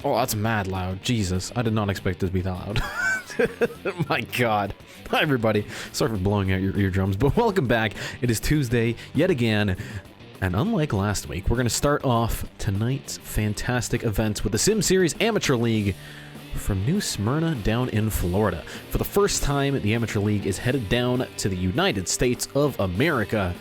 Oh, that's mad loud. Jesus, I did not expect this to be that loud. My God. Hi, everybody. Sorry for blowing out your eardrums, but welcome back. It is Tuesday yet again, and unlike last week, we're going to start off tonight's fantastic events with the Sim Series Amateur League from New Smyrna down in Florida. For the first time, the Amateur League is headed down to the United States of America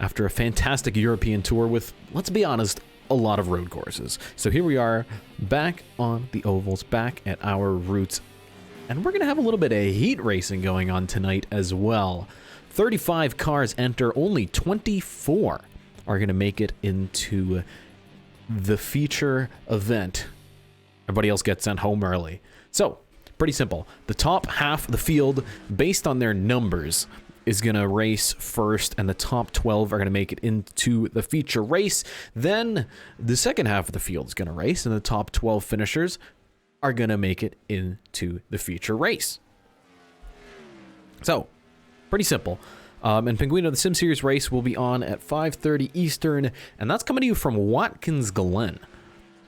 after a fantastic European tour with, let's be honest, a lot of road courses. So here we are, back on the ovals, back at our roots, and we're going to have a little bit of heat racing going on tonight as well. 35 cars enter, only 24 are going to make it into the feature event. Everybody else gets sent home early. So, pretty simple. The top half of the field, based on their numbers, is going to race first, and the top 12 are going to make it into the feature race. Then the second half of the field is going to race, and the top 12 finishers are going to make it into the feature race. So, pretty simple. And Pinguino, the Sim Series race will be on at 5:30 Eastern, and that's coming to you from Watkins Glen.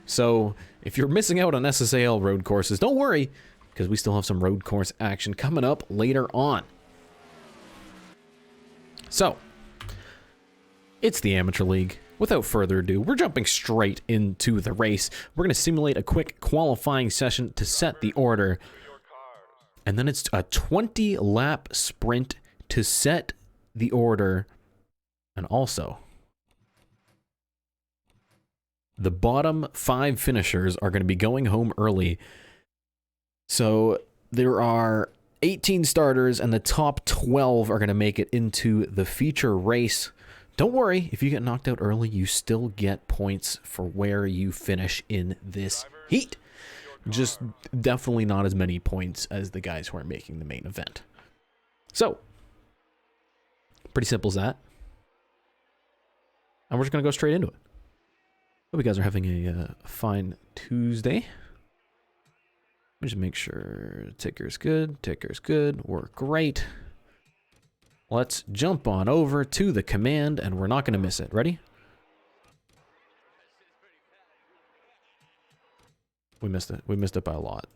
So, if you're missing out on SSAL road courses, don't worry, because we still have some road course action coming up later on. So, it's the Amateur League. Without further ado, we're jumping straight into the race. We're going to simulate a quick qualifying session to set the order. And then it's a 20-lap sprint to set the order. And also, the bottom 5 finishers are going to be going home early. So, there are 18 starters, and the top 12 are going to make it into the feature race. Don't worry, if you get knocked out early, you still get points for where you finish in this heat. Just definitely not as many points as the guys who are making the main event. So, pretty simple as that. And we're just going to go straight into it. Hope you guys are having a fine Tuesday. Let me just make sure ticker's good, we're great. Let's jump on over to the command, and we're not going to miss it. Ready? We missed it by a lot.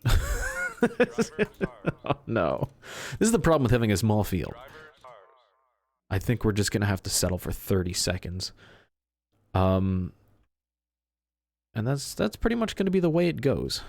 Oh, no. This is the problem with having a small field. I think we're just going to have to settle for 30 seconds. And that's pretty much going to be the way it goes.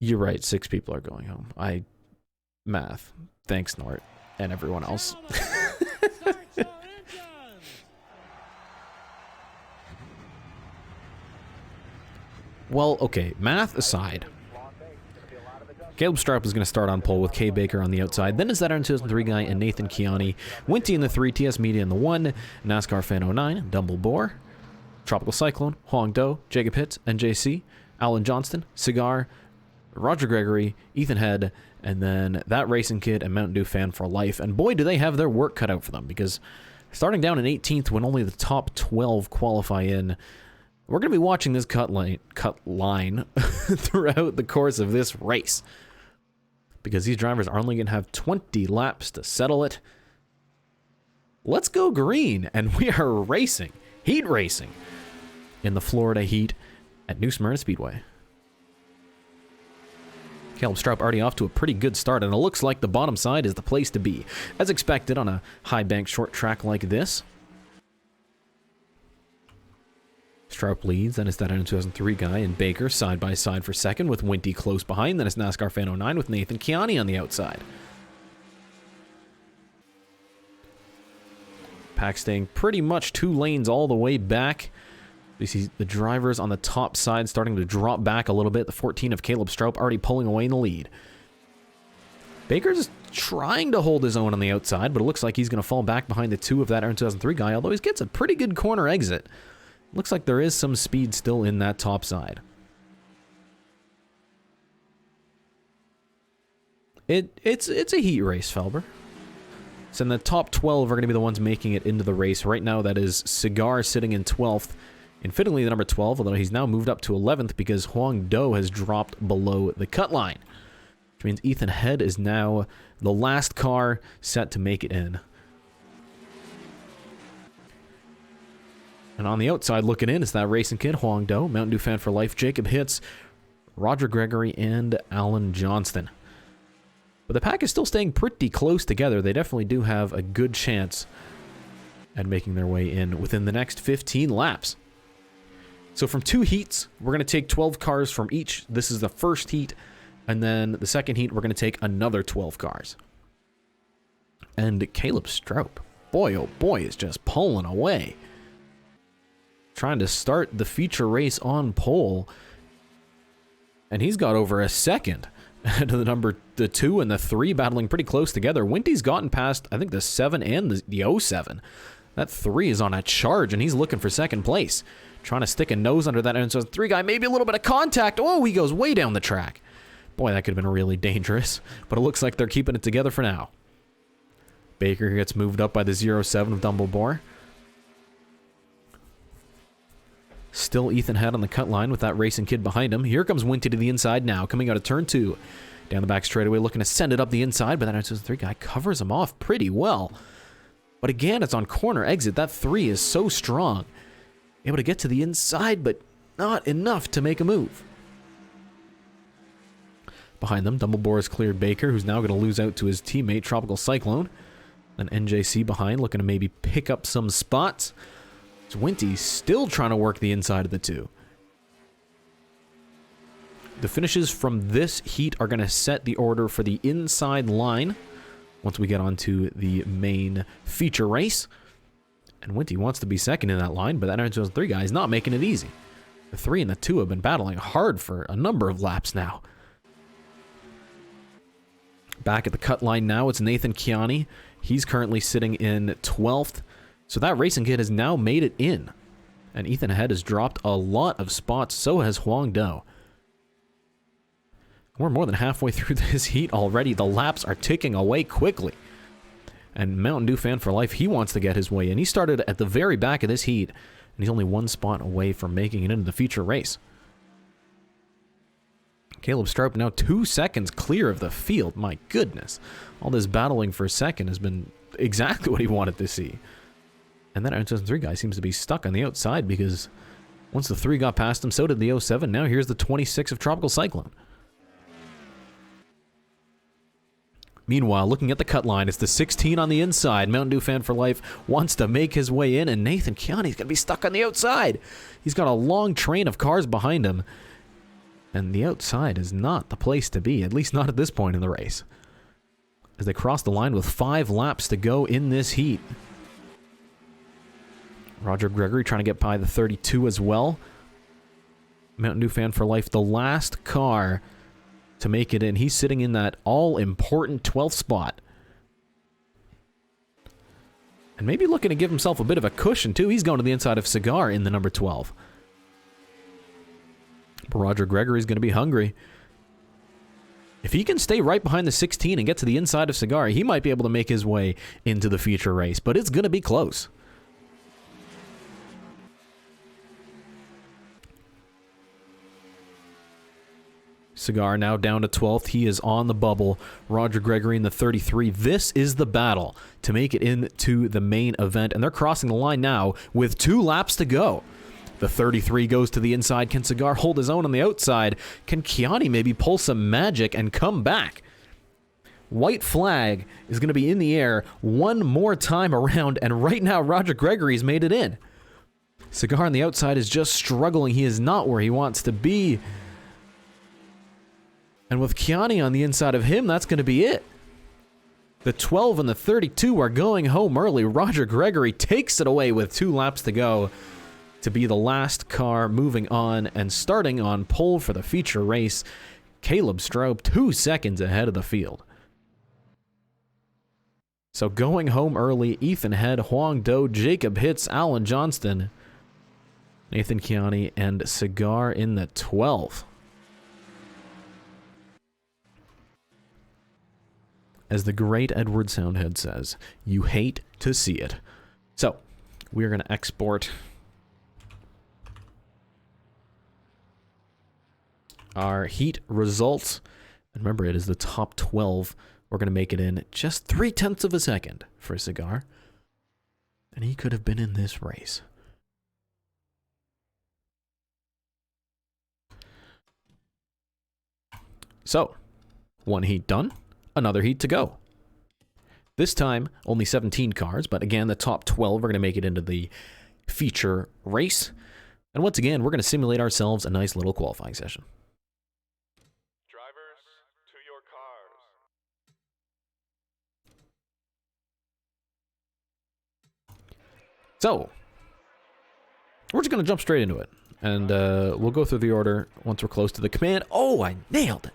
You're right, 6 people are going home. Math. Thanks, Nort, and everyone else. Well, okay, math aside. Caleb Straup is going to start on pole with Kay Baker on the outside. Then is that on 2003 guy and Nathan Kiani. Winty in the 3, TS Media in the 1, NASCAR Fan 09, Dumble Boar, Tropical Cyclone, Huang Do, Jacob Hitz, NJC, Alan Johnston, Cigar, Roger Gregory, Ethan Head, and then that Racing Kid and Mountain Dew fan for life. And boy, do they have their work cut out for them, because starting down in 18th when only the top 12 qualify in, we're going to be watching this cut line throughout the course of this race, because these drivers are only going to have 20 laps to settle it. Let's go green, and we are racing, heat racing, in the Florida heat at New Smyrna Speedway. Caleb Straup already off to a pretty good start, and it looks like the bottom side is the place to be, as expected on a high bank short track like this. Straup leads, then it's that 2003 guy and Baker side by side for second with Winty close behind, then it's NASCAR Fan 09 with Nathan Kiani on the outside. Pack staying pretty much 2 lanes all the way back. We see the drivers on the top side starting to drop back a little bit. The 14 of Caleb Straup already pulling away in the lead. Baker's trying to hold his own on the outside, but it looks like he's going to fall back behind the 2 of that Iron 2003 guy, although he gets a pretty good corner exit. Looks like there is some speed still in that top side. It's a heat race, Felber. So in the top 12 are going to be the ones making it into the race. Right now, that is Cigar sitting in 12th. And fittingly, the number 12, although he's now moved up to 11th because Huang Do has dropped below the cut line. Which means Ethan Head is now the last car set to make it in. And on the outside looking in is that racing kid, Huang Do, Mountain Dew fan for life, Jacob Hitz, Roger Gregory, and Alan Johnston. But the pack is still staying pretty close together. They definitely do have a good chance at making their way in within the next 15 laps. So from 2 heats, we're going to take 12 cars from each. This is the first heat. And then the second heat, we're going to take another 12 cars. And Caleb Stroup, boy oh boy, is just pulling away. Trying to start the feature race on pole. And he's got over a second to the 2 and the 3 battling pretty close together. Winty's gotten past, I think, the 7 and the 07. That 3 is on a charge, and he's looking for second place. Trying to stick a nose under that 3 guy. Maybe a little bit of contact. Oh, he goes way down the track. Boy, that could have been really dangerous. But it looks like they're keeping it together for now. Baker gets moved up by the 07 of Dumbledore. Still Ethan Head on the cut line with that racing kid behind him. Here comes Winty to the inside now, coming out of turn 2. Down the back straightaway, looking to send it up the inside, but that 3 guy covers him off pretty well. But again, it's on corner exit. That 3 is so strong. Able to get to the inside, but not enough to make a move. Behind them, Dumbledore has cleared Baker, who's now going to lose out to his teammate, Tropical Cyclone. Then NJC behind, looking to maybe pick up some spots. Winty still trying to work the inside of the 2. The finishes from this heat are going to set the order for the inside line once we get onto the main feature race. And Winty wants to be second in that line, but that 3 guy is not making it easy. The 3 and the 2 have been battling hard for a number of laps now. Back at the cut line now, it's Nathan Kiani. He's currently sitting in 12th. So that racing kid has now made it in. And Ethan Head has dropped a lot of spots, so has Huang Do. We're more than halfway through this heat already. The laps are ticking away quickly. And Mountain Dew fan for life, he wants to get his way in. He started at the very back of this heat, and he's only 1 spot away from making it into the feature race. Caleb Stroup now 2 seconds clear of the field. My goodness. All this battling for a second has been exactly what he wanted to see. And that 2003 guy seems to be stuck on the outside because once the 3 got past him, so did the 07. Now here's the 26 of Tropical Cyclone. Meanwhile, looking at the cut line, it's the 16 on the inside. Mountain Dew fan for life wants to make his way in, and Nathan Kiani's going to be stuck on the outside. He's got a long train of cars behind him, and the outside is not the place to be, at least not at this point in the race. As they cross the line with 5 laps to go in this heat. Roger Gregory trying to get by the 32 as well. Mountain Dew fan for life, the last car to make it in. He's sitting in that all-important 12th spot. And maybe looking to give himself a bit of a cushion, too. He's going to the inside of Cigar in the number 12. But Roger Gregory's going to be hungry. If he can stay right behind the 16 and get to the inside of Cigar, he might be able to make his way into the feature race. But it's going to be close. Cigar now down to 12th. He is on the bubble. Roger Gregory in the 33. This is the battle to make it into the main event. And they're crossing the line now with 2 laps to go. The 33 goes to the inside. Can Cigar hold his own on the outside? Can Kiani maybe pull some magic and come back? White flag is going to be in the air one more time around. And right now, Roger Gregory's made it in. Cigar on the outside is just struggling. He is not where he wants to be. And with Kiani on the inside of him, that's going to be it. The 12 and the 32 are going home early. Roger Gregory takes it away with 2 laps to go to be the last car moving on and starting on pole for the feature race. Caleb Stroup 2 seconds ahead of the field. So going home early, Ethan Head, Huang Do, Jacob Hitz, Alan Johnston, Nathan Kiani, and Cigar in the 12. As the great Edward Soundhead says, you hate to see it. So, we're going to export our heat results. And remember, it is the top 12. We're going to make it in just 0.3 of a second for Cigar. And he could have been in this race. So, one heat done, another heat to go. This time, only 17 cars, but again, the top 12 are going to make it into the feature race. And once again, we're going to simulate ourselves a nice little qualifying session. Drivers, to your cars. So, we're just going to jump straight into it. And we'll go through the order once we're close to the command. Oh, I nailed it.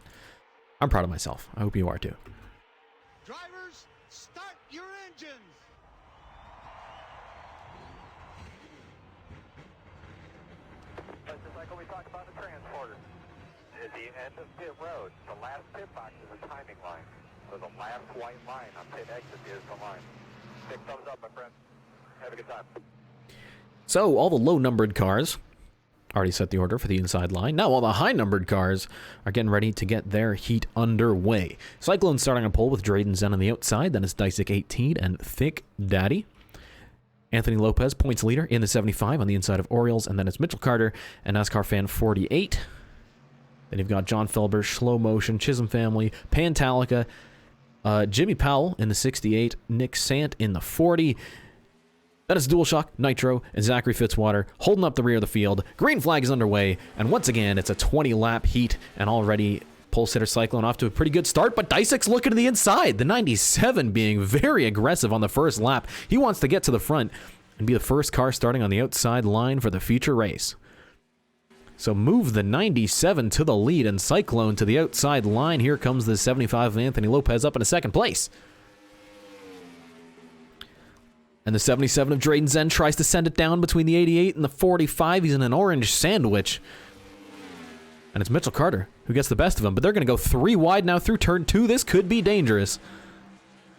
I'm proud of myself. I hope you are too. Drivers, start your engines. Just like when we talked about the transporter. At the end of pit road, the last pit box is a timing line. So the last white line on pit exit is the line. Big thumbs up, my friend. Have a good time. So, all the low-numbered cars already set the order for the inside line. Now all the high-numbered cars are getting ready to get their heat underway. Cyclone starting on pole with Drayden Zen on the outside. Then it's Dysik 18 and Thick Daddy. Anthony Lopez, points leader in the 75 on the inside of Orioles. And then it's Mitchell Carter and NASCAR Fan 48. Then you've got John Felber, Slow Motion, Chisholm Family, Pantallica, Jimmy Powell in the 68, Nick Sant in the 40. That is DualShock, Nitro, and Zachary Fitzwater holding up the rear of the field. Green flag is underway, and once again, it's a 20-lap heat, and already pole sitter Cyclone off to a pretty good start, but Dysik's looking to the inside. The 97 being very aggressive on the first lap. He wants to get to the front and be the first car starting on the outside line for the feature race. So move the 97 to the lead, and Cyclone to the outside line. Here comes the 75 of Anthony Lopez up in a second place. And the 77 of Drayden Zen tries to send it down between the 88 and the 45. He's in an orange sandwich. And it's Mitchell Carter who gets the best of him. But they're going to go 3 wide now through turn 2. This could be dangerous.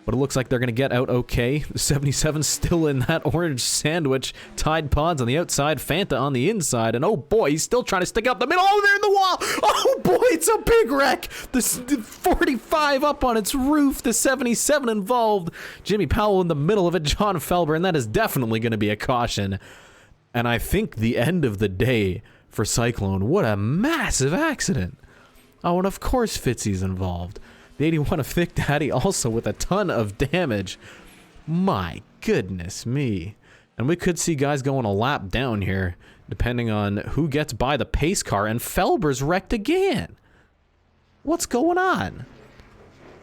But it looks like they're going to get out okay. The 77 still in that orange sandwich. Tide Pods on the outside. Fanta on the inside. And oh boy, he's still trying to stick up the middle. Oh, they're in the wall. Oh boy, it's a big wreck. The 45 up on its roof. The 77 involved. Jimmy Powell in the middle of it. John Felber. And that is definitely going to be a caution. And I think the end of the day for Cyclone. What a massive accident. Oh, and of course Fitzy's involved. The 81 of Thick Daddy also with a ton of damage. My goodness me. And we could see guys going a lap down here, depending on who gets by the pace car, and Felber's wrecked again. What's going on?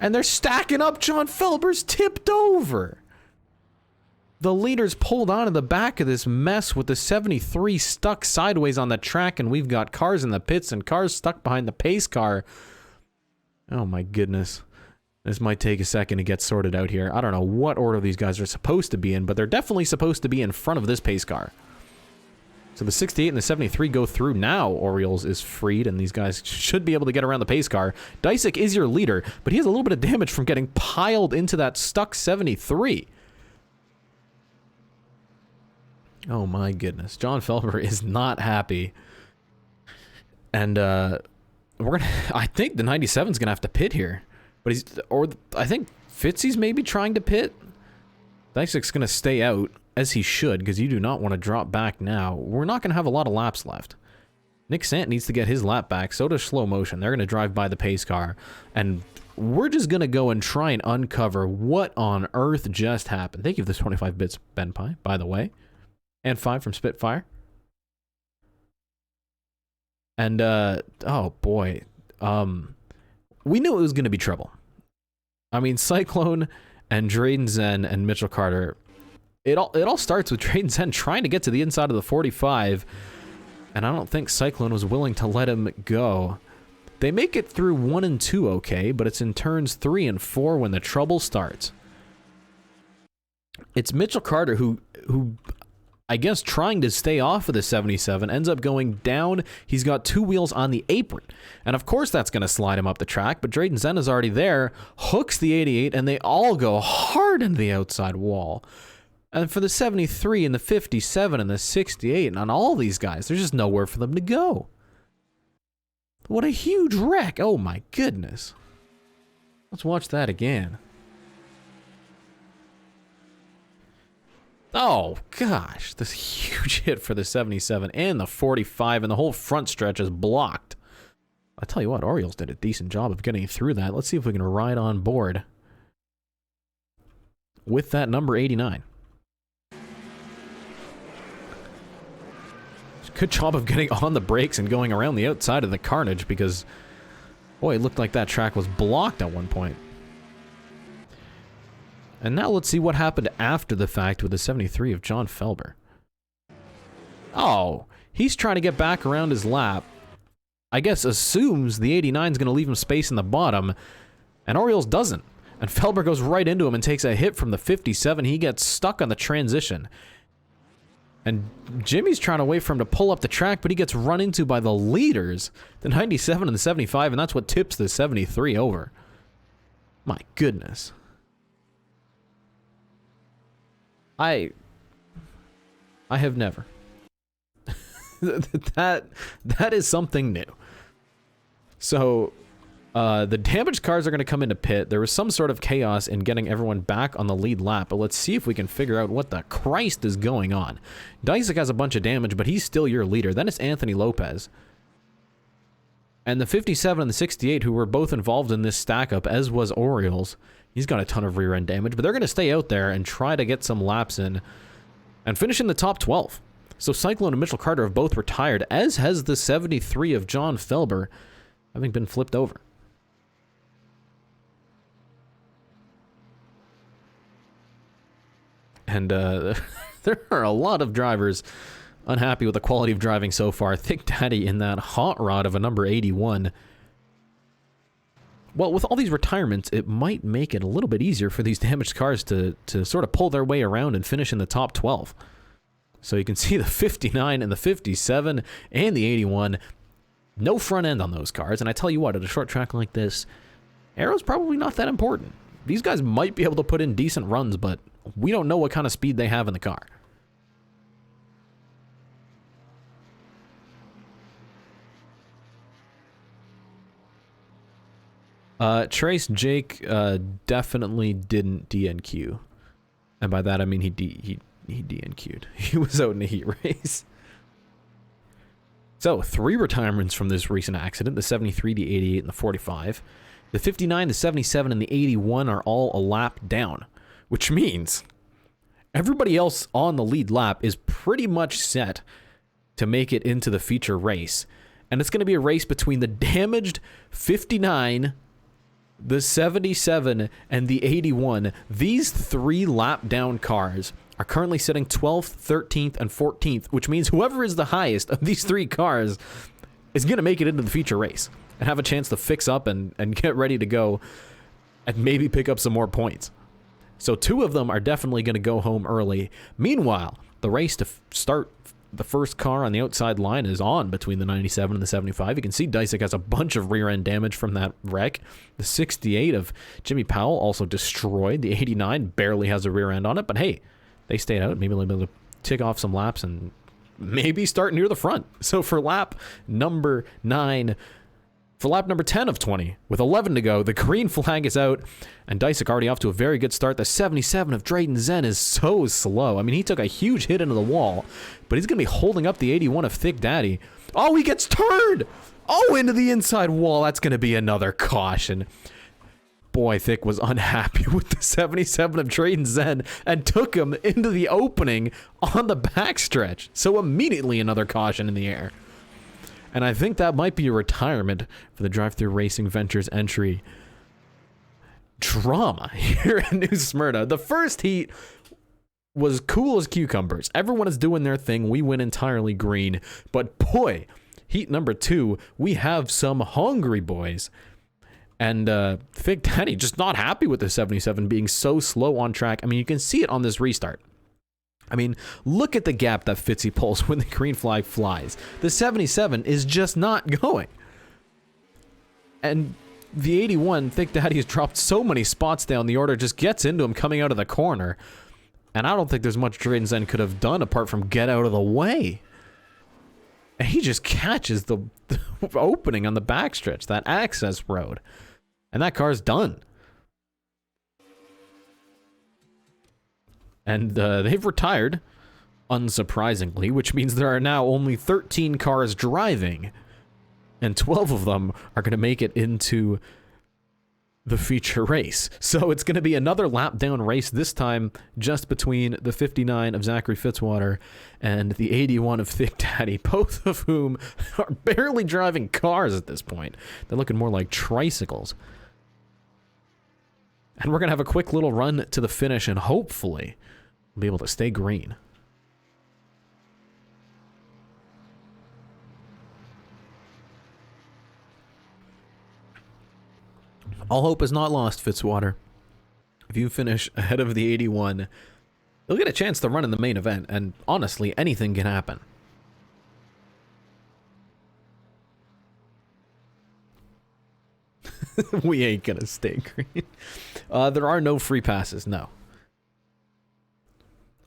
And they're stacking up. John Felber's tipped over. The leader's pulled onto the back of this mess with the 73 stuck sideways on the track, and we've got cars in the pits and cars stuck behind the pace car. Oh my goodness. This might take a second to get sorted out here. I don't know what order these guys are supposed to be in, but they're definitely supposed to be in front of this pace car. So the 68 and the 73 go through now. Orioles is freed, and these guys should be able to get around the pace car. Dysik is your leader, but he has a little bit of damage from getting piled into that stuck 73. Oh my goodness. John Felber is not happy. And, I think the 97's gonna have to pit here, but I think Fitzy's maybe trying to pit. Dysik's gonna stay out, as he should, because you do not want to drop back now. We're not gonna have a lot of laps left. Nick Sant needs to get his lap back, so does Slow Motion. They're gonna drive by the pace car, and we're just gonna go and try and uncover what on earth just happened. Thank you for this 25 bits, Ben Pie, by the way, and 5 from Spitfire. And, oh boy, we knew it was going to be trouble. I mean, Cyclone and Drayden Zen and Mitchell Carter, it all starts with Drayden Zen trying to get to the inside of the 45, and I don't think Cyclone was willing to let him go. They make it through 1 and 2 okay, but it's in turns 3 and 4 when the trouble starts. it's Mitchell Carter who I guess trying to stay off of the 77 ends up going down. He's got 2 wheels on the apron. And of course that's going to slide him up the track, but Drayden Zen is already there, hooks the 88, and they all go hard into the outside wall. And for the 73 and the 57 and the 68 and on all these guys, there's just nowhere for them to go. What a huge wreck. Oh my goodness. Let's watch that again. Oh, gosh. This huge hit for the 77 and the 45, and the whole front stretch is blocked. I tell you what, Orioles did a decent job of getting through that. Let's see if we can ride on board with that number 89. Good job of getting on the brakes and going around the outside of the carnage because, boy, it looked like that track was blocked at one point. And now let's see what happened after the fact with the 73 of John Felber. Oh, he's trying to get back around his lap. I guess assumes the 89 is going to leave him space in the bottom, and Orioles doesn't. And Felber goes right into him and takes a hit from the 57. He gets stuck on the transition. And Jimmy's trying to wait for him to pull up the track, but he gets run into by the leaders, the 97 and the 75, and that's what tips the 73 over. My goodness. I have never. that is something new. So, the damaged cars are going to come into pit. There was some sort of chaos in getting everyone back on the lead lap, but let's see if we can figure out what the Christ is going on. Dysek has a bunch of damage, but he's still your leader. Then it's Anthony Lopez. And the 57 and the 68, who were both involved in this stack-up, as was Orioles, he's got a ton of rear-end damage, but they're going to stay out there and try to get some laps in and finish in the top 12. So Cyclone and Mitchell Carter have both retired, as has the 73 of John Felber, having been flipped over. And there are a lot of drivers unhappy with the quality of driving so far. Thick Daddy in that hot rod of a number 81. Well, with all these retirements, it might make it a little bit easier for these damaged cars to sort of pull their way around and finish in the top 12. So you can see the 59 and the 57 and the 81. No front end on those cars. And I tell you what, at a short track like this, aero's probably not that important. These guys might be able to put in decent runs, but we don't know what kind of speed they have in the car. Trace Jake definitely didn't DNQ. And by that I mean he DNQ'd. He was out in a heat race. So, 3 retirements from this recent accident, the 73, the 88, and the 45. The 59, the 77, and the 81 are all a lap down, which means everybody else on the lead lap is pretty much set to make it into the feature race. And it's going to be a race between the damaged 59, the 77, and the 81. These 3 lap down cars are currently sitting 12th, 13th, and 14th, which means whoever is the highest of these 3 cars is going to make it into the feature race and have a chance to fix up and get ready to go and maybe pick up some more points. So 2 of them are definitely going to go home early. Meanwhile, the race to start the first car on the outside line is on between the 97 and the 75. You can see Dysek has a bunch of rear end damage from that wreck. The 68 of Jimmy Powell also destroyed. The 89 barely has a rear end on it, but hey, they stayed out. Maybe they'll be able to tick off some laps and maybe start near the front. So for lap number 9, for lap number 10 of 20, with 11 to go, the green flag is out, and Dysek already off to a very good start. The 77 of Drayden Zen is so slow. I mean, he took a huge hit into the wall, but he's going to be holding up the 81 of Thick Daddy. Oh, he gets turned! Oh, into the inside wall. That's going to be another caution. Boy, Thick was unhappy with the 77 of Drayden Zen and took him into the opening on the backstretch. So immediately another caution in the air. And I think that might be a retirement for the Drive-Thru Racing Ventures entry. Drama here in New Smyrna. The first heat was cool as cucumbers. Everyone is doing their thing. We win entirely green. But boy, heat number 2, we have some hungry boys. And Fig Daddy just not happy with the 77 being so slow on track. I mean, you can see it on this restart. I mean, look at the gap that Fitzy pulls when the green flag flies. The 77 is just not going. And the 81, Thick Daddy has dropped so many spots down, the order just gets into him coming out of the corner. And I don't think there's much Drayden Zen could have done apart from get out of the way. And he just catches the opening on the backstretch, that access road. And that car's done. And they've retired, unsurprisingly, which means there are now only 13 cars driving. And 12 of them are going to make it into the feature race. So it's going to be another lap down race, this time just between the 59 of Zachary Fitzwater and the 81 of Thick Daddy, both of whom are barely driving cars at this point. They're looking more like tricycles. And we're going to have a quick little run to the finish and hopefully be able to stay green. All hope is not lost, Fitzwater. If you finish ahead of the 81, you'll get a chance to run in the main event, and honestly, anything can happen. We ain't gonna stay green. There are no free passes, no.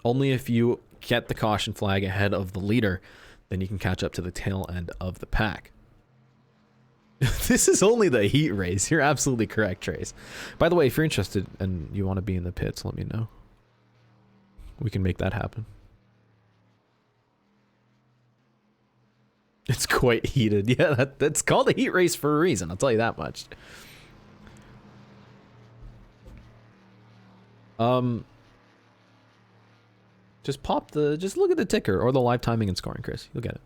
Only if you get the caution flag ahead of the leader, then you can catch up to the tail end of the pack. This is only the heat race. You're absolutely correct, Trace. By the way, if you're interested and you want to be in the pits, let me know. We can make that happen. It's quite heated. Yeah, that's called a heat race for a reason. I'll tell you that much. Just look at the ticker or the live timing and scoring, Chris. You'll get it.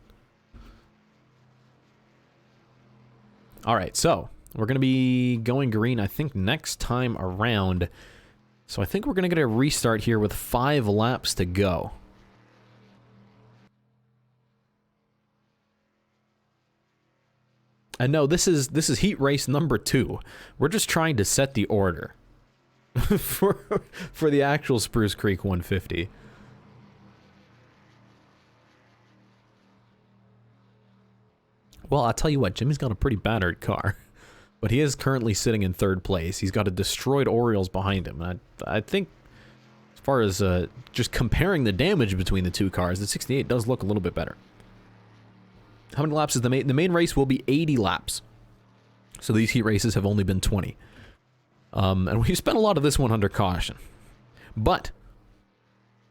All right, so we're going to be going green, I think, next time around. So I think we're going to get a restart here with 5 laps to go. And no, this is heat race number 2. We're just trying to set the order for the actual Spruce Creek 150. Well, I'll tell you what, Jimmy's got a pretty battered car, but he is currently sitting in 3rd place. He's got a destroyed Orioles behind him. And I think, as far as just comparing the damage between the two cars, the 68 does look a little bit better. How many laps is the main race will be 80 laps. So these heat races have only been 20. And we've spent a lot of this one under caution. But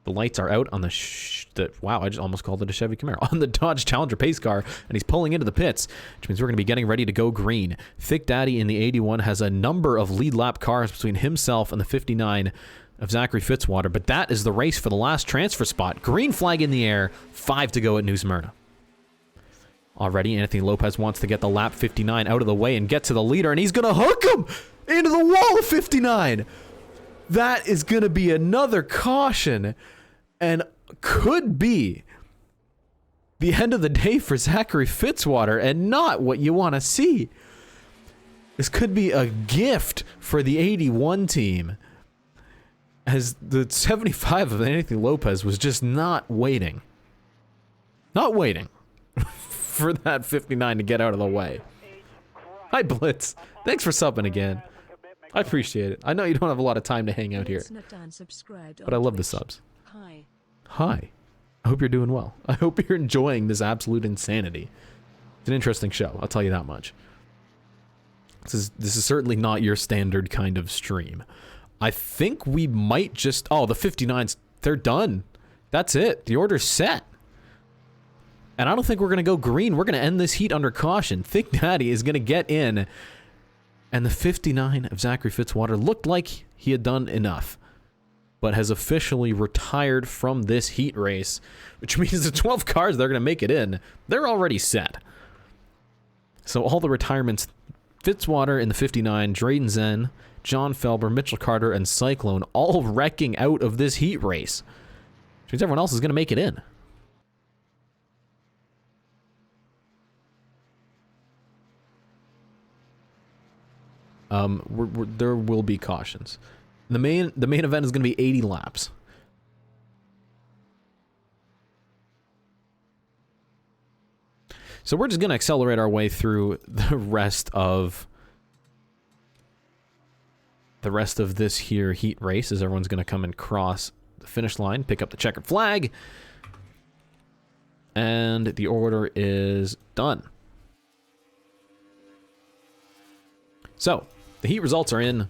the lights are out on the wow, I just almost called it a Chevy Camaro. On the Dodge Challenger pace car, and he's pulling into the pits, which means we're going to be getting ready to go green. Thick Daddy in the 81 has a number of lead lap cars between himself and the 59 of Zachary Fitzwater, but that is the race for the last transfer spot. Green flag in the air, 5 to go at New Smyrna. Already, Anthony Lopez wants to get the lap 59 out of the way and get to the leader, and he's going to hook him into the wall of 59. That is going to be another caution and could be the end of the day for Zachary Fitzwater and not what you want to see. This could be a gift for the 81 team, as the 75 of Anthony Lopez was just not waiting. Not waiting for that 59 to get out of the way. Hi, Blitz. Thanks for subbing again. I appreciate it. I know you don't have a lot of time to hang out here, but I love the subs. Hi. Hi. I hope you're doing well. I hope you're enjoying this absolute insanity. It's an interesting show, I'll tell you that much. This is certainly not your standard kind of stream. I think we might just... Oh, the 59s, they're done. That's it. The order's set. And I don't think we're going to go green. We're going to end this heat under caution. Thick Daddy is going to get in. And the 59 of Zachary Fitzwater looked like he had done enough, but has officially retired from this heat race, which means the 12 cars that are going to make it in, they're already set. So all the retirements, Fitzwater in the 59, Drayden Zen, John Felber, Mitchell Carter, and Cyclone all wrecking out of this heat race, which means everyone else is going to make it in. There will be cautions. The main event is going to be 80 laps. So we're just going to accelerate our way through the rest of this here heat race, as everyone's going to come and cross the finish line, pick up the checkered flag, and the order is done. So the heat results are in.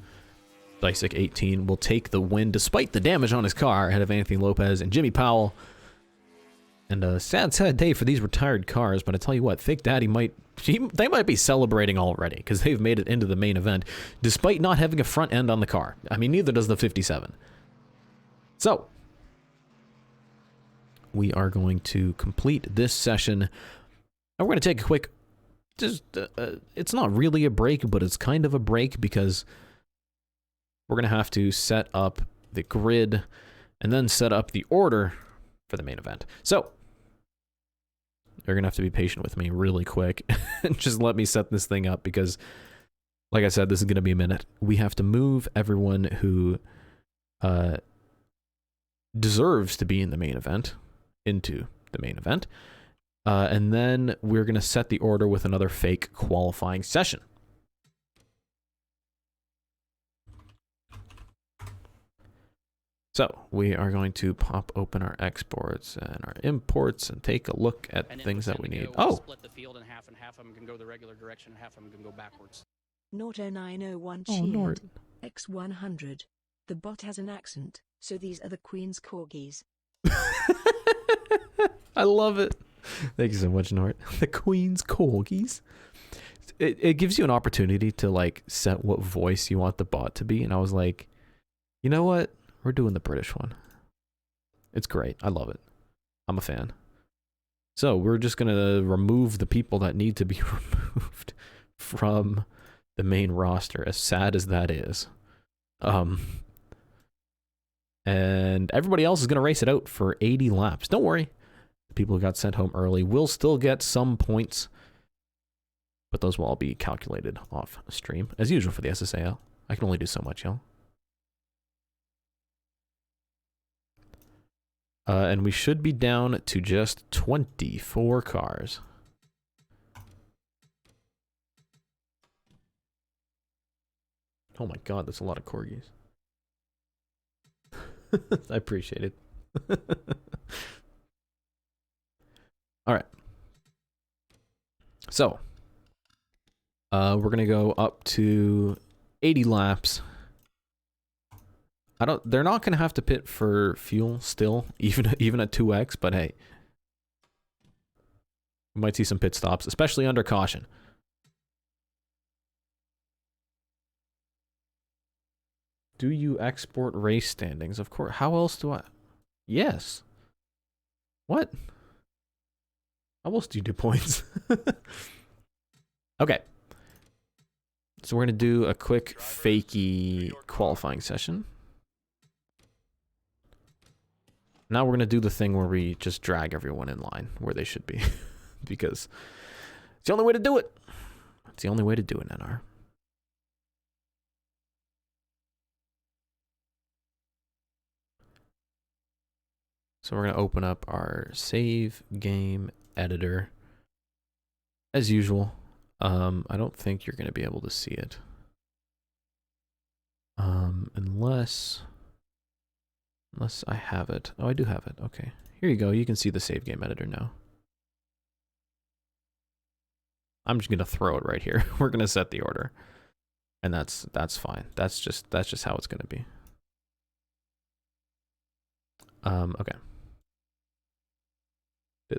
Disick 18 will take the win despite the damage on his car, ahead of Anthony Lopez and Jimmy Powell. And a sad day for these retired cars, but I tell you what, Fake Daddy they might be celebrating already, because they've made it into the main event, despite not having a front end on the car. I mean, neither does the 57. So, we are going to complete this session, and we're going to take a quick, it's not really a break, but it's kind of a break, because we're going to have to set up the grid, and then set up the order for the main event. So, you're going to have to be patient with me really quick and just let me set this thing up, because, like I said, this is going to be a minute. We have to move everyone who deserves to be in the main event into the main event. And then we're going to set the order with another fake qualifying session. So we are going to pop open our exports and our imports and take a look at things that we need. Oh, split the field in half, and half of them can go the regular direction, half of them can go backwards. Nort 0901 oh, Nort. X100. The bot has an accent, so these are the Queen's corgis. I love it. Thank you so much, Nort. The Queen's corgis. It gives you an opportunity to like set what voice you want the bot to be, and I was like, you know what? We're doing the British one. It's great. I love it. I'm a fan. So we're just going to remove the people that need to be removed from the main roster, as sad as that is. And everybody else is going to race it out for 80 laps. Don't worry. The people who got sent home early will still get some points, but those will all be calculated off stream, as usual for the SSAL. I can only do so much, y'all. And we should be down to just 24 cars. Oh my god, that's a lot of corgis. I appreciate it. Alright. So, we're gonna go up to 80 laps. They're not gonna have to pit for fuel still, even at 2x, but hey. We might see some pit stops, especially under caution. Do you export race standings? Of course. How else do I? Yes. What? How else do you do points? Okay. So we're gonna do a quick fakey qualifying session. Now we're going to do the thing where we just drag everyone in line where they should be. Because it's the only way to do it. It's the only way to do it, NR. So we're going to open up our save game editor. As usual. I don't think you're going to be able to see it. Unless I have it. Oh, I do have it. Okay. Here you go. You can see the save game editor now. I'm just going to throw it right here. We're going to set the order. And that's fine. That's just how it's going to be. Okay.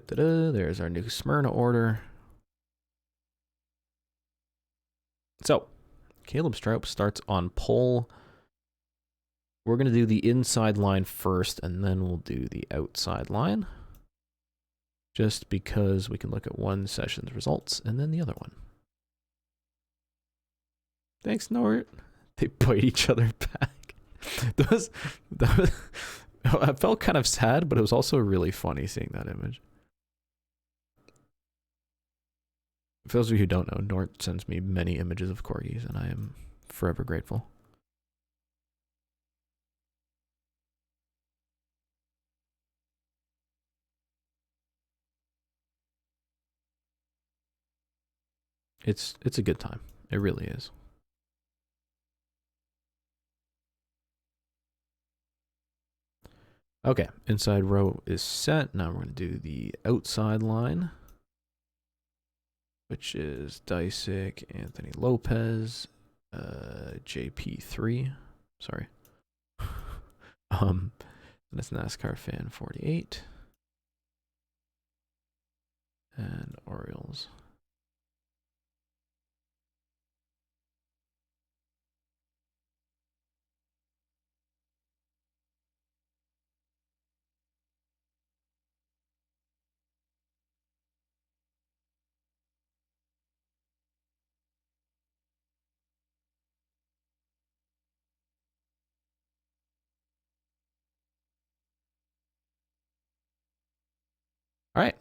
There's our new Smyrna order. So, Caleb Stroup starts on pole. We're going to do the inside line first, and then we'll do the outside line. Just because we can look at one session's results, and then the other one. Thanks, Nort. They bite each other back. I felt kind of sad, but it was also really funny seeing that image. For those of you who don't know, Nort sends me many images of corgis, and I am forever grateful. It's a good time. It really is. Okay, inside row is set. Now we're going to do the outside line, which is Dysick, Anthony Lopez, JP3. Sorry. That's NASCAR fan 48. And Orioles. All right.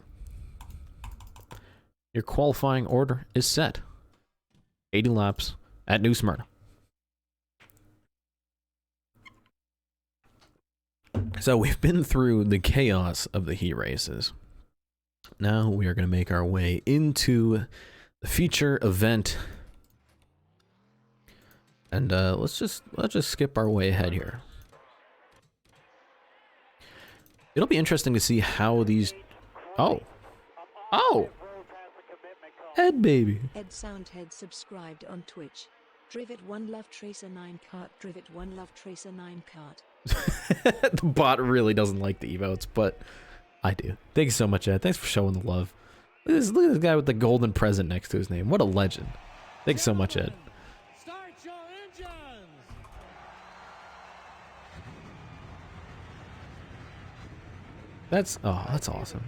Your qualifying order is set. 80 laps at New Smyrna. So we've been through the chaos of the heat races. Now we are going to make our way into the feature event. And let's just skip our way ahead here. It'll be interesting to see how these... Oh. Ed baby. Ed Soundhead subscribed on Twitch. Drivet 1 Love Tracer 9 cart. Drivet 1 Love Tracer 9 cart. The bot really doesn't like the emotes, but I do. Thank you so much, Ed. Thanks for showing the love. Look at this guy with the golden present next to his name. What a legend. Thanks so much, Ed. Start your engines. That's awesome.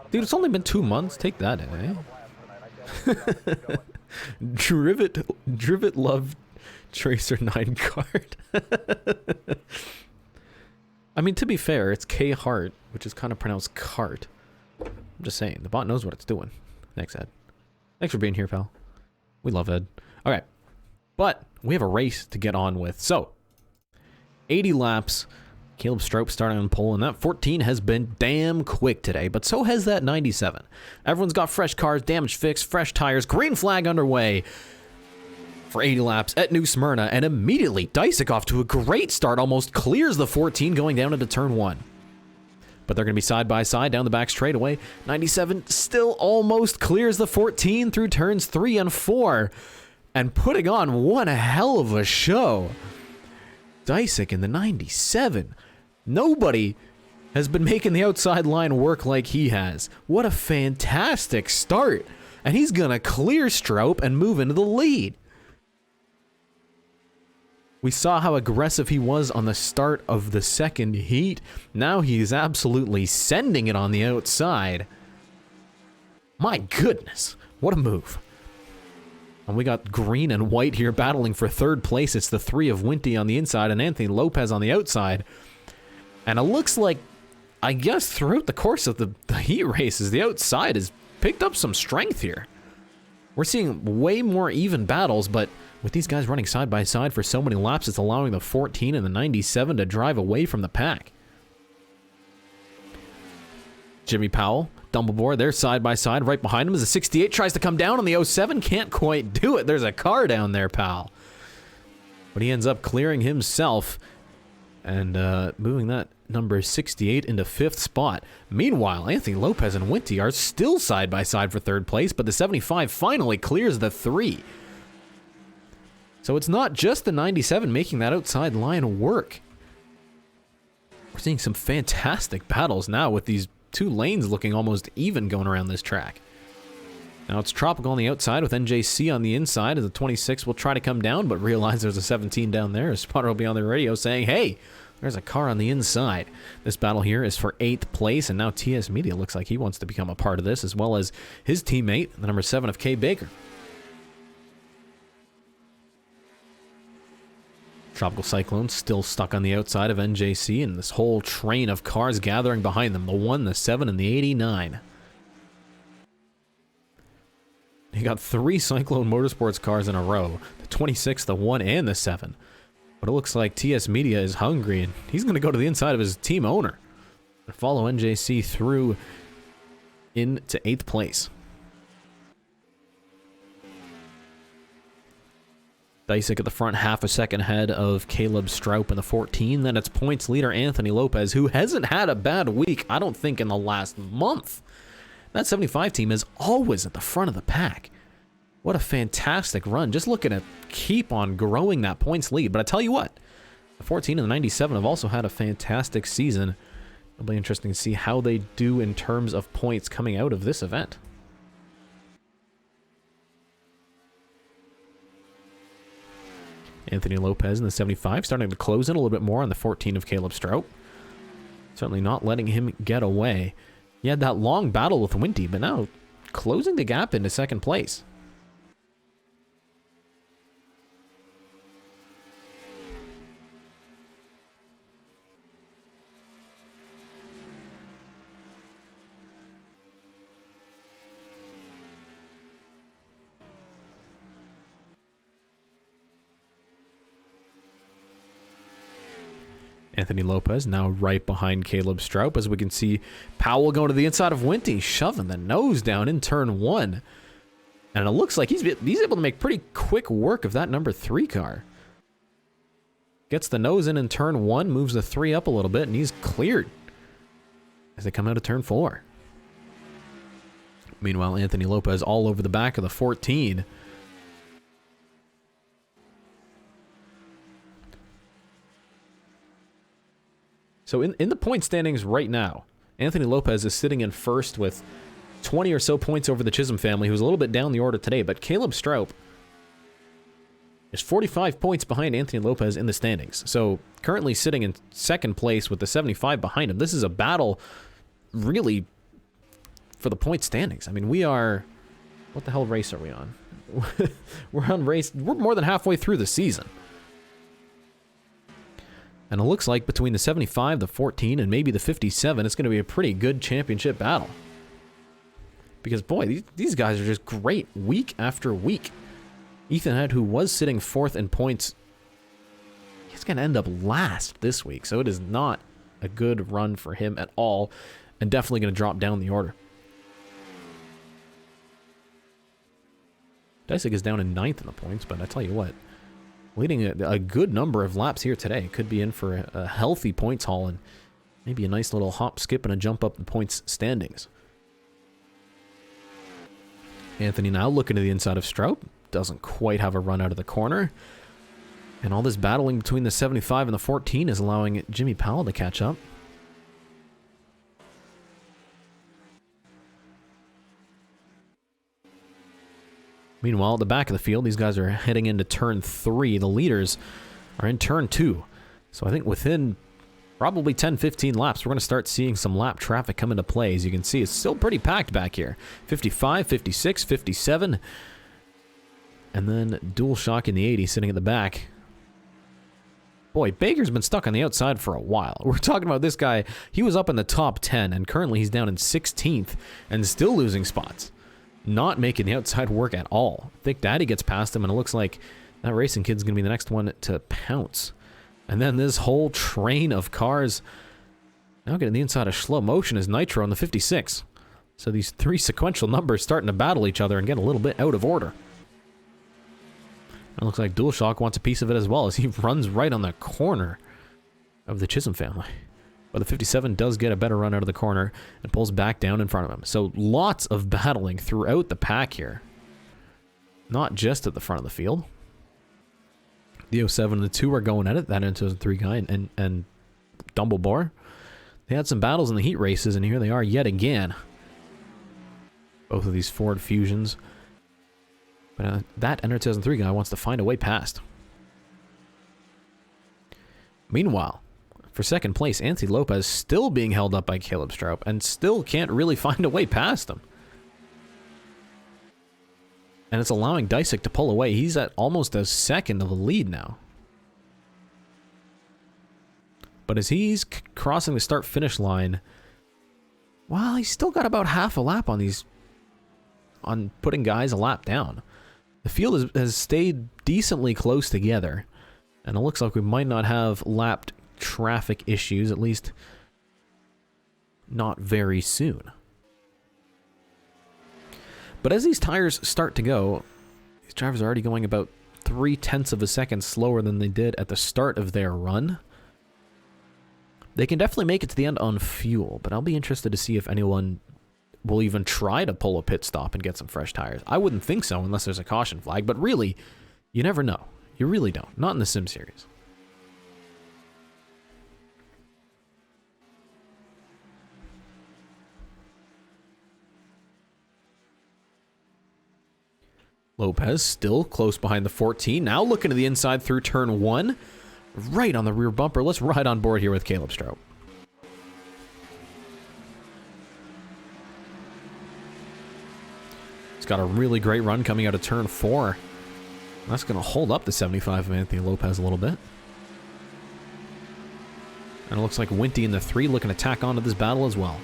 Dude, it's only been 2 months. Take that, eh? Drivet Love Tracer 9 card. I mean, to be fair, it's K Hart, which is kind of pronounced cart. I'm just saying, the bot knows what it's doing. Thanks, Ed. Thanks for being here, pal. We love Ed. Okay, but we have a race to get on with. So, 80 laps. Caleb Strope starting on pole, and that 14 has been damn quick today, but so has that 97. Everyone's got fresh cars, damage fixed, fresh tires, green flag underway for 80 laps at New Smyrna, and immediately Dysick off to a great start, almost clears the 14 going down into turn 1. But they're going to be side by side down the back straightaway. 97 still almost clears the 14 through turns 3 and 4, and putting on one hell of a show. Dysick in the 97. Nobody has been making the outside line work like he has. What a fantastic start. And he's going to clear Strope and move into the lead. We saw how aggressive he was on the start of the second heat. Now he's absolutely sending it on the outside. My goodness, what a move. And we got green and white here battling for third place. It's the three of Winty on the inside and Anthony Lopez on the outside. And it looks like, I guess, throughout the course of the heat races, the outside has picked up some strength here. We're seeing way more even battles, but with these guys running side by side for so many laps, it's allowing the 14 and the 97 to drive away from the pack. Jimmy Powell, Dumbledore, they're side by side. Right behind him is a 68, tries to come down on the 07, can't quite do it. There's a car down there, pal. But he ends up clearing himself and moving that number 68 into 5th spot. Meanwhile, Anthony Lopez and Winty are still side by side for 3rd place, but the 75 finally clears the 3. So it's not just the 97 making that outside line work. We're seeing some fantastic battles now with these 2 lanes looking almost even going around this track. Now it's Tropical on the outside with NJC on the inside as the 26 will try to come down, but realize there's a 17 down there. A spotter will be on the radio saying, hey, there's a car on the inside. This battle here is for 8th place, and now TS Media looks like he wants to become a part of this, as well as his teammate, the number 7 of K Baker. Tropical Cyclone still stuck on the outside of NJC, and this whole train of cars gathering behind them. The 1, the 7, and the 89. He got 3 Cyclone Motorsports cars in a row. The 26, the 1, and the 7. But it looks like TS Media is hungry, and he's going to go to the inside of his team owner and follow NJC through into 8th place. Disick at the front, half a second ahead of Caleb Stroup in the 14. Then it's points leader Anthony Lopez, who hasn't had a bad week, I don't think, in the last month. That 75 team is always at the front of the pack. What a fantastic run. Just looking to keep on growing that points lead. But I tell you what, the 14 and the 97 have also had a fantastic season. It'll be interesting to see how they do in terms of points coming out of this event. Anthony Lopez in the 75, starting to close in a little bit more on the 14 of Caleb Stroup. Certainly not letting him get away. He had that long battle with Winty, but now closing the gap into 2nd place. Anthony Lopez now right behind Caleb Stroup, as we can see Powell going to the inside of Winty, shoving the nose down in turn 1. And it looks like he's able to make pretty quick work of that number 3 car. Gets the nose in turn 1, moves the 3 up a little bit, and he's cleared as they come out of turn 4. Meanwhile, Anthony Lopez all over the back of the 14. So in the point standings right now, Anthony Lopez is sitting in first with 20 or so points over the Chisholm family, who's a little bit down the order today. But Caleb Stroup is 45 points behind Anthony Lopez in the standings. So currently sitting in 2nd place with the 75 behind him. This is a battle, really, for the point standings. I mean, we are... What the hell race are we on? We're on race... We're more than halfway through the season. And it looks like between the 75, the 14, and maybe the 57, it's going to be a pretty good championship battle. Because, boy, these guys are just great week after week. Ethan Head, who was sitting 4th in points, he's going to end up last this week. So it is not a good run for him at all, and definitely going to drop down the order. Disick is down in 9th in the points, but I tell you what, leading a good number of laps here today. Could be in for a healthy points haul and maybe a nice little hop, skip, and a jump up the points standings. Anthony now looking to the inside of Stroup. Doesn't quite have a run out of the corner. And all this battling between the 75 and the 14 is allowing Jimmy Powell to catch up. Meanwhile, at the back of the field, these guys are heading into turn 3. The leaders are in turn 2. So I think within probably 10-15 laps, we're going to start seeing some lap traffic come into play. As you can see, it's still pretty packed back here. 55, 56, 57. And then Dual Shock in the 80 sitting at the back. Boy, Baker's been stuck on the outside for a while. We're talking about this guy. He was up in the top 10, and currently he's down in 16th and still losing spots. Not making the outside work at all. Thick Daddy gets past him, and it looks like that racing kid's going to be the next one to pounce. And then this whole train of cars now getting the inside of slow motion is Nitro on the 56. So these 3 sequential numbers starting to battle each other and get a little bit out of order. It looks like DualShock wants a piece of it as well as he runs right on the corner of the Chisholm family. But the 57 does get a better run out of the corner and pulls back down in front of him. So lots of battling throughout the pack here. Not just at the front of the field. The 07 and the 2 are going at it. That N2003 guy and Dumbledore. They had some battles in the heat races, and here they are yet again. Both of these Ford Fusions. But that N2003 guy wants to find a way past. Meanwhile, for second place, Anthony Lopez still being held up by Caleb Stroup and still can't really find a way past him. And it's allowing Disick to pull away. He's at almost a second of the lead now. But as he's crossing the start-finish line, well, he's still got about half a lap on these on putting guys a lap down. The field has stayed decently close together, and it looks like we might not have lapped traffic issues, at least not very soon. But as these tires start to go, these drivers are already going about 0.3 of a second slower than they did at the start of their run. They can definitely make it to the end on fuel, but I'll be interested to see if anyone will even try to pull a pit stop and get some fresh tires. I wouldn't think so unless there's a caution flag, but really, you never know. You really don't. Not in the Sim series. Lopez still close behind the 14. Now looking to the inside through turn 1. Right on the rear bumper. Let's ride on board here with Caleb Strout. He's got a really great run coming out of turn 4. That's going to hold up the 75 of Anthony Lopez a little bit. And it looks like Winty in the 3 looking to tack onto this battle as well.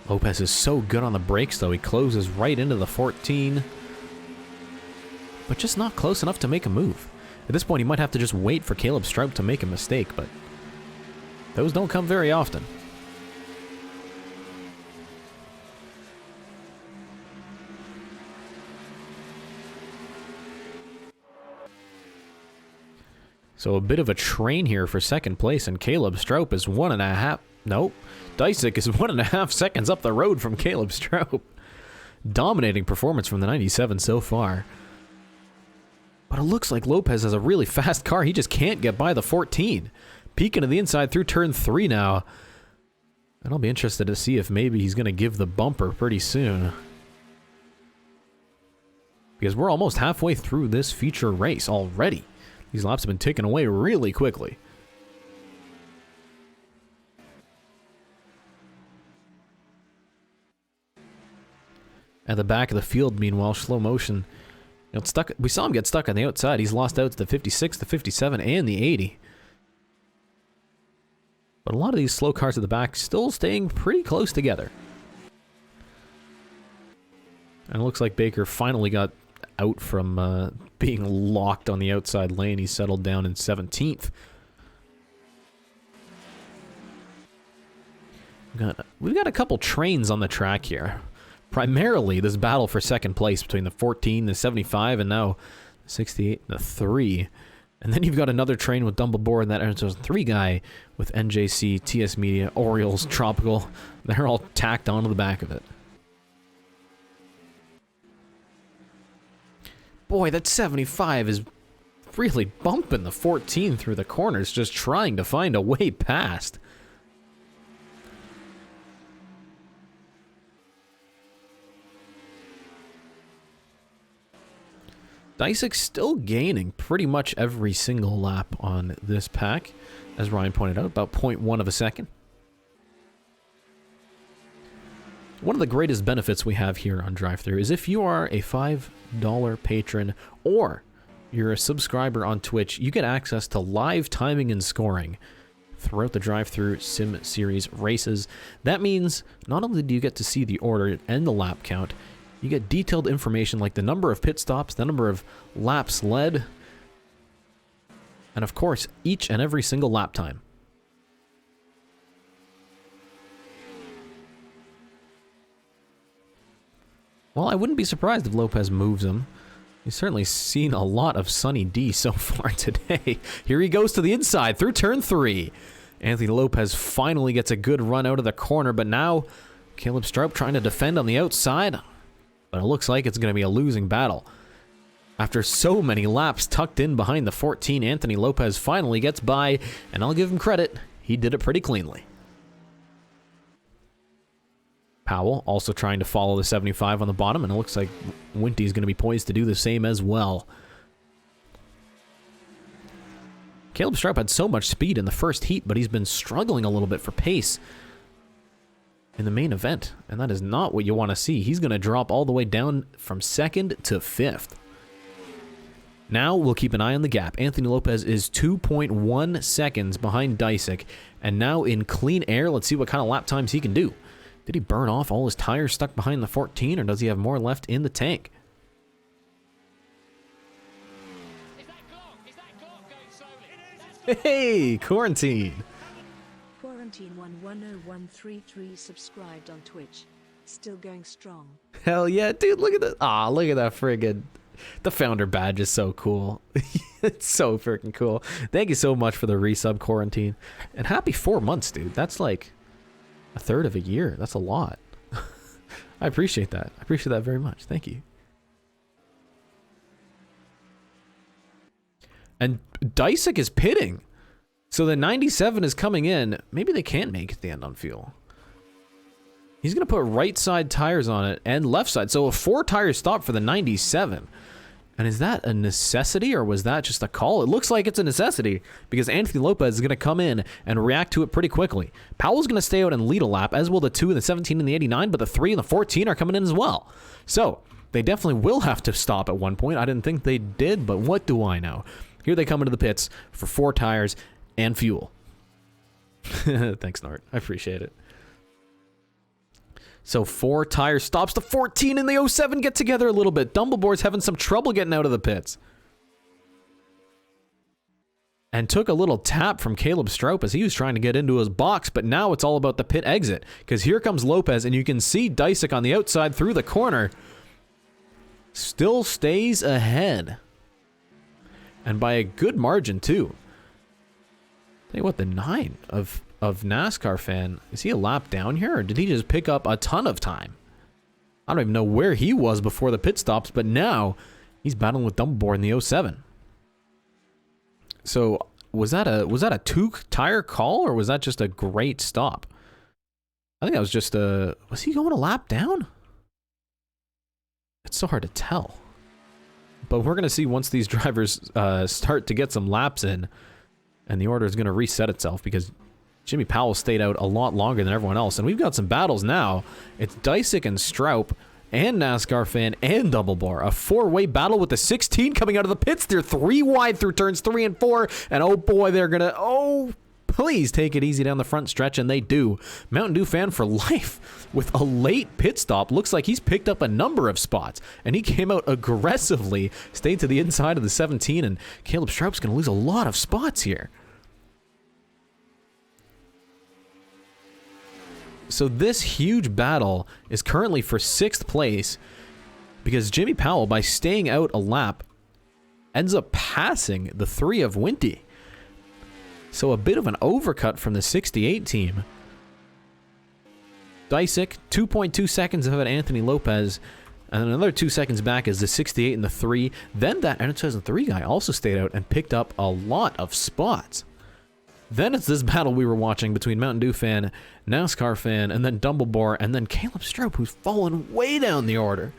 Lopez is so good on the brakes, though. He closes right into the 14. But just not close enough to make a move. At this point, he might have to just wait for Caleb Strout to make a mistake, but those don't come very often. So a bit of a train here for second place, and Caleb Strout is 1.5... Nope. Dysick is 1.5 seconds up the road from Caleb Strout. Dominating performance from the 97 so far. But it looks like Lopez has a really fast car. He just can't get by the 14. Peeking to the inside through turn 3 now. And I'll be interested to see if maybe he's going to give the bumper pretty soon. Because we're almost halfway through this feature race already. These laps have been taken away really quickly. At the back of the field, meanwhile, slow motion. Stuck. We saw him get stuck on the outside. He's lost out to the 56, the 57, and the 80. But a lot of these slow cars at the back still staying pretty close together. And it looks like Baker finally got out from being locked on the outside lane. He settled down in 17th. We've got a couple trains on the track here. Primarily, this battle for second place between the 14, the 75, and now the 68 and the 3. And then you've got another train with Dumbledore and that Arizona 3 guy with NJC, TS Media, Orioles, Tropical. They're all tacked onto the back of it. Boy, that 75 is really bumping the 14 through the corners, just trying to find a way past. Dysick's still gaining pretty much every single lap on this pack, as Ryan pointed out, about 0.1 of a second. One of the greatest benefits we have here on Drive-Thru is if you are a $5 patron or you're a subscriber on Twitch, you get access to live timing and scoring throughout the Drive-Thru Sim Series races. That means not only do you get to see the order and the lap count, you get detailed information like the number of pit stops, the number of laps led, and of course, each and every single lap time. Well, I wouldn't be surprised if Lopez moves him. He's certainly seen a lot of Sunny D so far today. Here he goes to the inside through turn 3. Anthony Lopez finally gets a good run out of the corner, but now Caleb Strout trying to defend on the outside. But it looks like it's going to be a losing battle. After so many laps tucked in behind the 14, Anthony Lopez finally gets by, and I'll give him credit. He did it pretty cleanly. Powell also trying to follow the 75 on the bottom, and it looks like Winty's going to be poised to do the same as well. Caleb Strout had so much speed in the first heat, but he's been struggling a little bit for pace in the main event, and that is not what you want to see. He's going to drop all the way down from 2nd to 5th. Now we'll keep an eye on the gap. Anthony Lopez is 2.1 seconds behind Dysick, and now in clean air. Let's see what kind of lap times he can do. Did he burn off all his tires stuck behind the 14, or does he have more left in the tank? Hey, Quarantine! Quarantine11013 subscribed on Twitch. Still going strong. Hell yeah, dude, look at that. Ah, look at that friggin'. The founder badge is so cool. It's so freaking cool. Thank you so much for the resub, Quarantine. And happy 4 months, dude. That's like a third of a year. That's a lot. I appreciate that. I appreciate that very much. Thank you. And Dysick is pitting. So the 97 is coming in. Maybe they can't make it the end on fuel. He's going to put right side tires on it and left side. So a 4-tire stop for the 97. And is that a necessity or was that just a call? It looks like it's a necessity because Anthony Lopez is going to come in and react to it pretty quickly. Powell's going to stay out and lead a lap, as will the 2 and the 17 and the 89, but the 3 and the 14 are coming in as well. So they definitely will have to stop at one point. I didn't think they did, but what do I know? Here they come into the pits for 4 tires and fuel. Thanks, Nort. I appreciate it. So 4 tire stops. The 14 and the 07 get together a little bit. Dumbledore's having some trouble getting out of the pits. And took a little tap from Caleb Stroup as he was trying to get into his box, but now it's all about the pit exit. Because here comes Lopez, and you can see Dysick on the outside through the corner. Still stays ahead. And by a good margin, too. Tell you what, the 9 of NASCAR fan, is he a lap down here, or did he just pick up a ton of time? I don't even know where he was before the pit stops, but now he's battling with Dumbledore in the 07. So was that a 2-tire call, or was that just a great stop? I think that was just a... Was he going a lap down? It's so hard to tell. But we're going to see once these drivers start to get some laps in, and the order is going to reset itself because Jimmy Powell stayed out a lot longer than everyone else. And we've got some battles now. It's Dysick and Stroup and NASCAR fan and Dumbledore. A 4-way battle with the 16 coming out of the pits. They're 3 wide through turns 3 and 4. And oh boy, they're going to... Oh, please take it easy down the front stretch. And they do. Mountain Dew fan for life with a late pit stop. Looks like he's picked up a number of spots. And he came out aggressively. Stayed to the inside of the 17. And Caleb Straup's going to lose a lot of spots here. So this huge battle is currently for 6th place because Jimmy Powell, by staying out a lap, ends up passing the 3 of Winty. So a bit of an overcut from the 68 team. Dysick, 2.2 seconds ahead of Anthony Lopez, and then another 2 seconds back is the 68 and the 3. Then that N2003 guy also stayed out and picked up a lot of spots. Then it's this battle we were watching between Mountain Dew fan, NASCAR fan, and then Dumbledore, and then Caleb Stroup, who's fallen way down the order.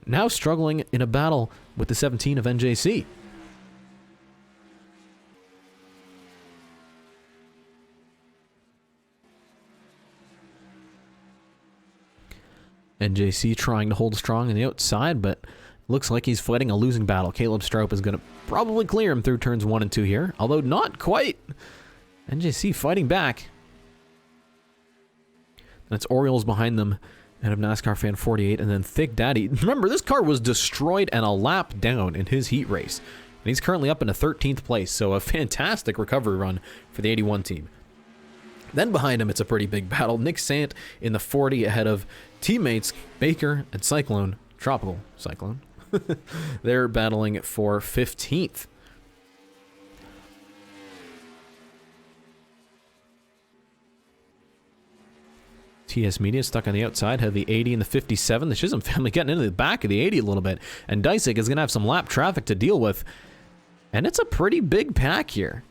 Now struggling in a battle with the 17 of NJC. NJC trying to hold strong on the outside, but looks like he's fighting a losing battle. Caleb Stroup is going to probably clear him through turns 1 and 2 here, although not quite. NJC fighting back. That's Orioles behind them, and of NASCAR fan 48, and then Thick Daddy. Remember, this car was destroyed and a lap down in his heat race, and he's currently up in a 13th place, so a fantastic recovery run for the 81 team. Then behind him, it's a pretty big battle. Nick Sant in the 40 ahead of teammates Baker and Cyclone, Tropical Cyclone. They're battling for 15th. TS Media stuck on the outside, have the 80 and the 57. The Chisholm family getting into the back of the 80 a little bit. And Dysick is going to have some lap traffic to deal with. And it's a pretty big pack here.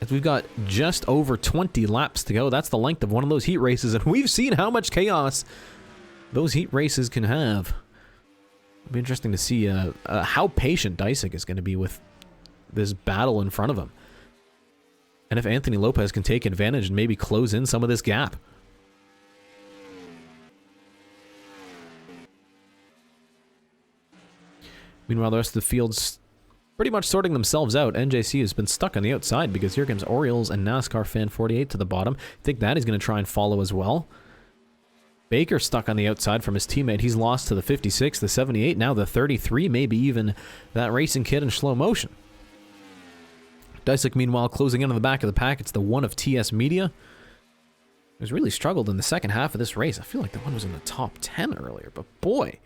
As we've got just over 20 laps to go. That's the length of one of those heat races. And we've seen how much chaos those heat races can have. It'll be interesting to see how patient Dysick is going to be with this battle in front of him. And if Anthony Lopez can take advantage and maybe close in some of this gap. Meanwhile, the rest of the field's pretty much sorting themselves out. NJC has been stuck on the outside because here comes Orioles and NASCAR Fan 48 to the bottom. I think that he's going to try and follow as well. Baker stuck on the outside from his teammate. He's lost to the 56, the 78, now the 33, maybe even that racing kid in slow motion. Disick, meanwhile, closing in on the back of the pack. It's the one of TS Media, who's really struggled in the second half of this race. I feel like the one was in the top 10 earlier, but boy,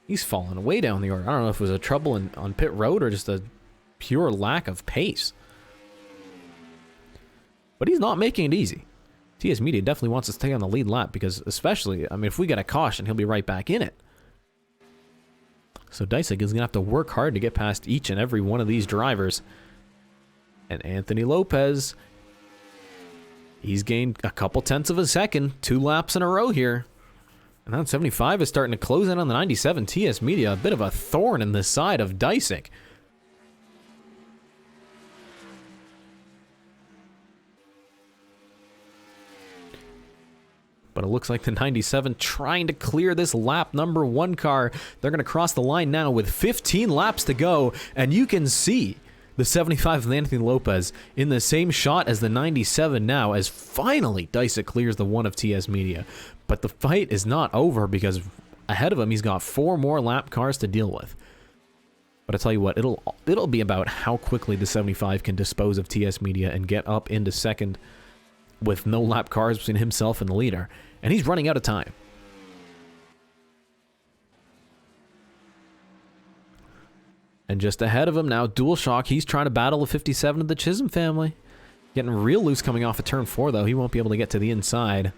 he's fallen way down the order. I don't know if it was a trouble on pit road or just a pure lack of pace. But he's not making it easy. TS Media definitely wants to stay on the lead lap because especially, I mean, if we get a caution, he'll be right back in it. So Disick is going to have to work hard to get past each and every one of these drivers. And Anthony Lopez, he's gained a couple tenths of a second, 2 laps in a row here. And that 75 is starting to close in on the 97. TS Media, a bit of a thorn in the side of Disick. But it looks like the 97 trying to clear this lap number 1 car. They're going to cross the line now with 15 laps to go. And you can see the 75 of Anthony Lopez in the same shot as the 97 now, as finally Disick clears the 1 of TS Media. But the fight is not over because ahead of him he's got 4 more lap cars to deal with. But I tell you what, it'll be about how quickly the 75 can dispose of TS Media and get up into second with no lap cars between himself and the leader. And he's running out of time. And just ahead of him now, DualShock, he's trying to battle the 57 of the Chisholm family. Getting real loose coming off of turn 4, though. He won't be able to get to the inside.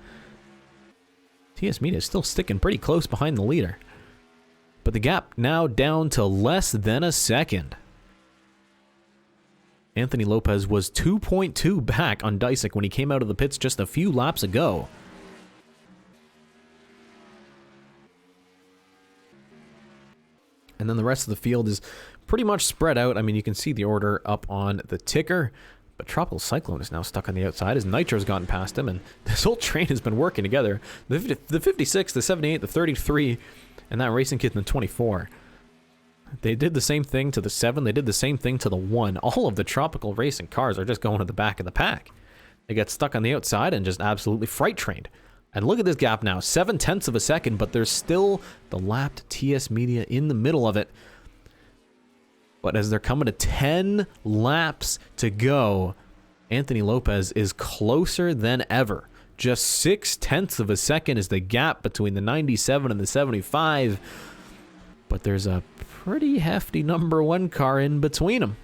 TS Media is still sticking pretty close behind the leader. But the gap now down to less than a second. Anthony Lopez was 2.2 back on Disick when he came out of the pits just a few laps ago. And then the rest of the field is pretty much spread out. I mean, you can see the order up on the ticker. But Tropical Cyclone is now stuck on the outside as Nitro's gotten past him. And this whole train has been working together. The 56, the 78, the 33, and that racing kit in the 24. They did the same thing to the 7. They did the same thing to the 1. All of the Tropical Racing cars are just going to the back of the pack. They get stuck on the outside and just absolutely freight trained. And look at this gap now, 7/10 of a second, but there's still the lapped TS Media in the middle of it. But as they're coming to 10 laps to go, Anthony Lopez is closer than ever. Just 0.6 of a second is the gap between the 97 and the 75. But there's a pretty hefty number 1 car in between them.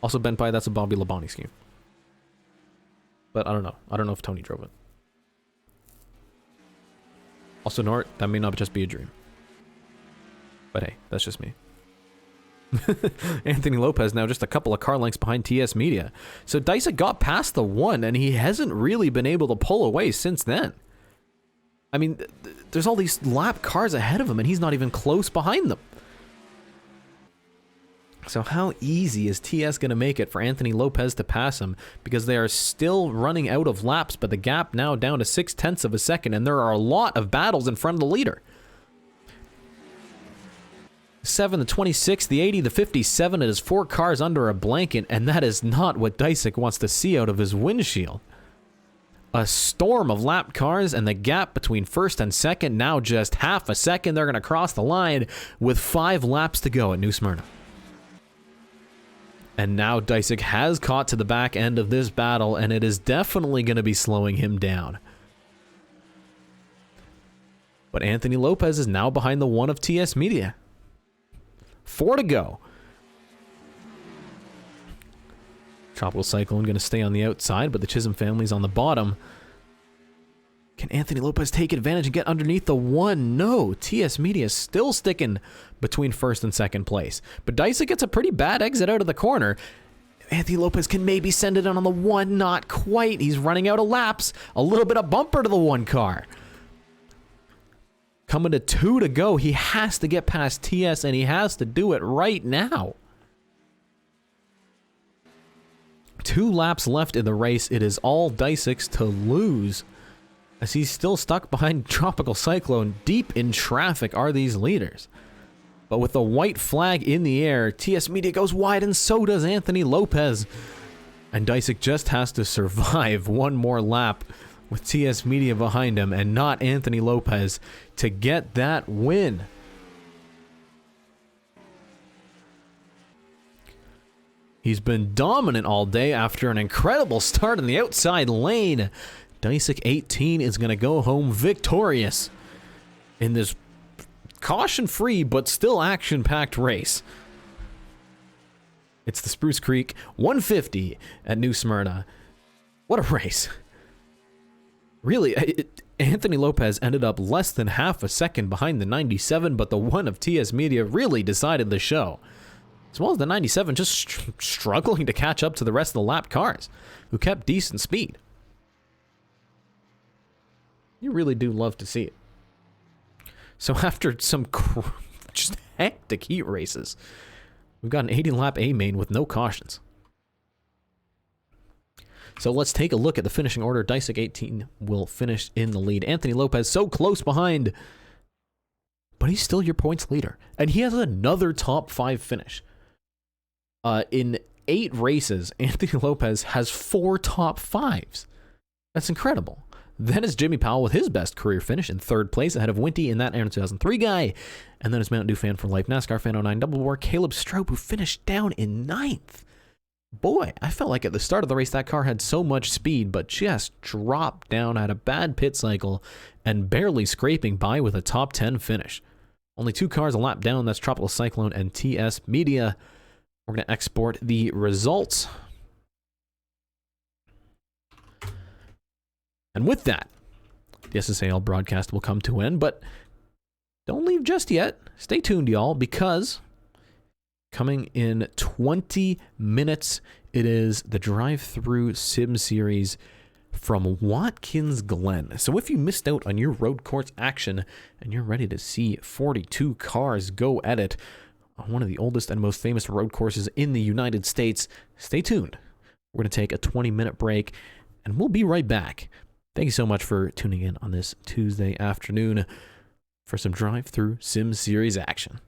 Also, Ben Pye, that's a Bobby Labonte scheme. But I don't know. I don't know if Tony drove it. Also, Nort, that may not just be a dream. But hey, that's just me. Anthony Lopez now just a couple of car lengths behind TS Media. So Disick got past the 1, and he hasn't really been able to pull away since then. I mean, there's all these lap cars ahead of him, and he's not even close behind them. So how easy is TS going to make it for Anthony Lopez to pass him? Because they are still running out of laps, but the gap now down to 0.6 of a second, and there are a lot of battles in front of the leader. 7, the 26, the 80, the 57, it is 4 cars under a blanket, and that is not what Disick wants to see out of his windshield. A storm of lap cars, and the gap between first and second now just half a second. They're going to cross the line with 5 laps to go at New Smyrna. And now Disick has caught to the back end of this battle, and it is definitely going to be slowing him down. But Anthony Lopez is now behind the 1 of TS Media. 4 to go. Tropical Cyclone going to stay on the outside, but the Chisholm family's on the bottom. Can Anthony Lopez take advantage and get underneath the 1? No, TS Media is still sticking between first and second place. But Disick gets a pretty bad exit out of the corner. Anthony Lopez can maybe send it on the 1, not quite. He's running out of laps. A little bit of bumper to the 1 car. Coming to 2 to go. He has to get past TS, and he has to do it right now. 2 laps left in the race. It is all Disick's to lose. as he's still stuck behind Tropical Cyclone. Deep in traffic are these leaders. But with the white flag in the air, TS Media goes wide, and so does Anthony Lopez. And Dysick just has to survive one more lap with TS Media behind him and not Anthony Lopez to get that win. He's been dominant all day after an incredible start in the outside lane. Dysick 18 is going to go home victorious in this caution-free but still action-packed race. It's the Spruce Creek 150 at New Smyrna. What a race. Really, Anthony Lopez ended up less than half a second behind the 97, but the one of TS Media really decided the show. As well as the 97 just struggling to catch up to the rest of the lap cars, who kept decent speed. You really do love to see it. So after some just hectic heat races, we've got an 80-lap A main with no cautions. So let's take a look at the finishing order. Dysick 18 will finish in the lead. Anthony Lopez so close behind, but he's still your points leader. And he has another top 5 finish. In 8 races, Anthony Lopez has 4 top 5s. That's incredible. Then is Jimmy Powell with his best career finish in 3rd place ahead of Winty in that Aaron 2003 guy. And then is Mountain Dew fan for life, NASCAR fan 09 Double War, Caleb Strope, who finished down in 9th. Boy, I felt like at the start of the race that car had so much speed, but just dropped down, had a bad pit cycle, and barely scraping by with a top 10 finish. Only 2 cars a lap down, that's Tropical Cyclone and TS Media. We're going to export the results. And with that, the SSAL broadcast will come to an end, but don't leave just yet. Stay tuned, y'all, because coming in 20 minutes, it is the drive-through sim series from Watkins Glen. So if you missed out on your road course action and you're ready to see 42 cars go at it on one of the oldest and most famous road courses in the United States, stay tuned. We're going to take a 20-minute break, and we'll be right back. Thank you so much for tuning in on this Tuesday afternoon for some drive-through sim series action.